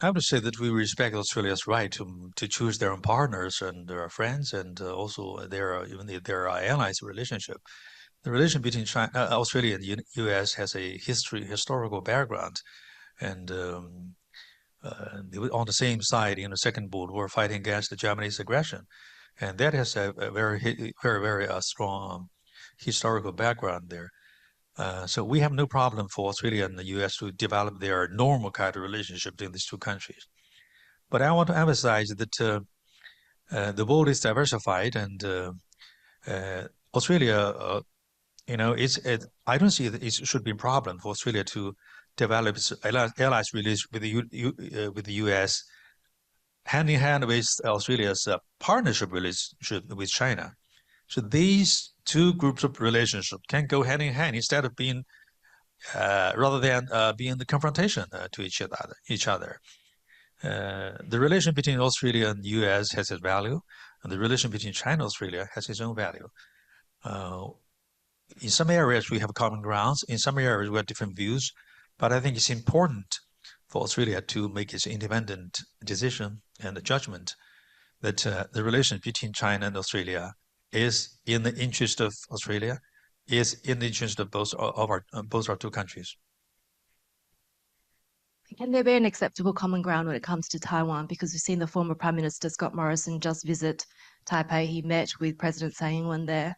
I would say that we respect Australia's right to choose their own partners and their friends, and also their even their allies relationship. The relation between China, Australia and U.S. has a historical background, and they were on the same side in the Second World War, fighting against the Japanese aggression, and that has a very strong historical background there. So we have no problem for Australia and the U.S. to develop their normal kind of relationship between these two countries. But I want to emphasize that the world is diversified, and uh, Australia, I don't see that it should be a problem for Australia to develop its allies relations with with the U.S. hand in hand with Australia's partnership relationship with China. So these two groups of relationship can go hand in hand instead of being rather than being the confrontation to each other. The relation between Australia and the US has its value, and the relation between China and Australia has its own value. Uh, in some areas, we have common grounds. In some areas, we have different views. But I think it's important for Australia to make its independent decision and judgment that the relation between China and Australia is in the interest of Australia, is in the interest of both our two countries. Can there be an acceptable common ground when it comes to Taiwan? Because we've seen the former Prime Minister Scott Morrison just visit Taipei. He met with President Tsai Ing-wen there.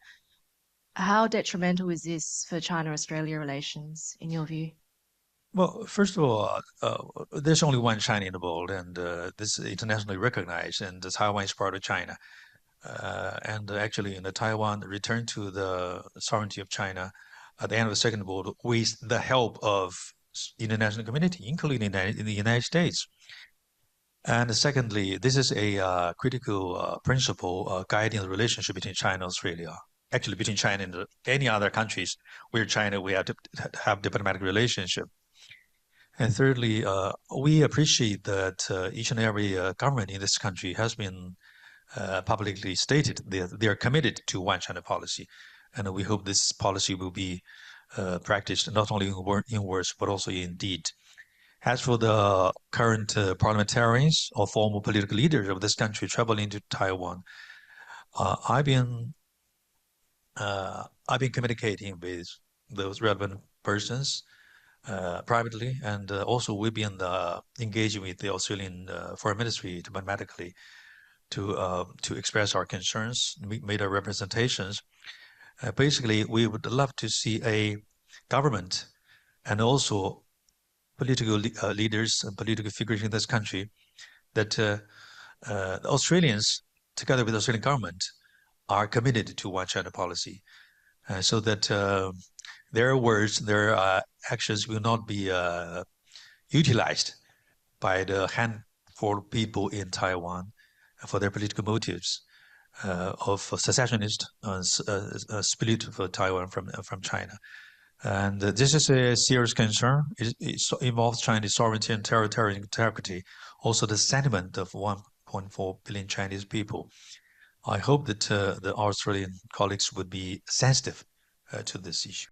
How detrimental is this for China-Australia relations, in your view? Well, first of all, there's only one China in the world, and this is internationally recognized, and Taiwan is part of China. And actually, in the Taiwan returned to the sovereignty of China at the end of the Second World War with the help of international community, including in the United States. And secondly, this is a critical principle guiding the relationship between China and Australia. Actually, between China and any other countries where China we have to have diplomatic relationship. And thirdly, we appreciate that each and every government in this country has been publicly stated they are committed to one China policy. And we hope this policy will be practiced not only in words, but also in deed. As for the current parliamentarians or former political leaders of this country traveling to Taiwan, uh, I've been I've been communicating with those relevant persons privately, and also we've been engaging with the Australian Foreign Ministry diplomatically to express our concerns, made our representations. Basically, we would love to see a government and also political leaders and political figures in this country that the Australians, together with the Australian government, are committed to one China policy, so that their words, their actions will not be utilized by the handful of people in Taiwan for their political motives of secessionist split for Taiwan from China. And this is a serious concern. It involves Chinese sovereignty and territorial integrity, also the sentiment of 1.4 billion Chinese people. I hope that the Australian colleagues would be sensitive to this issue.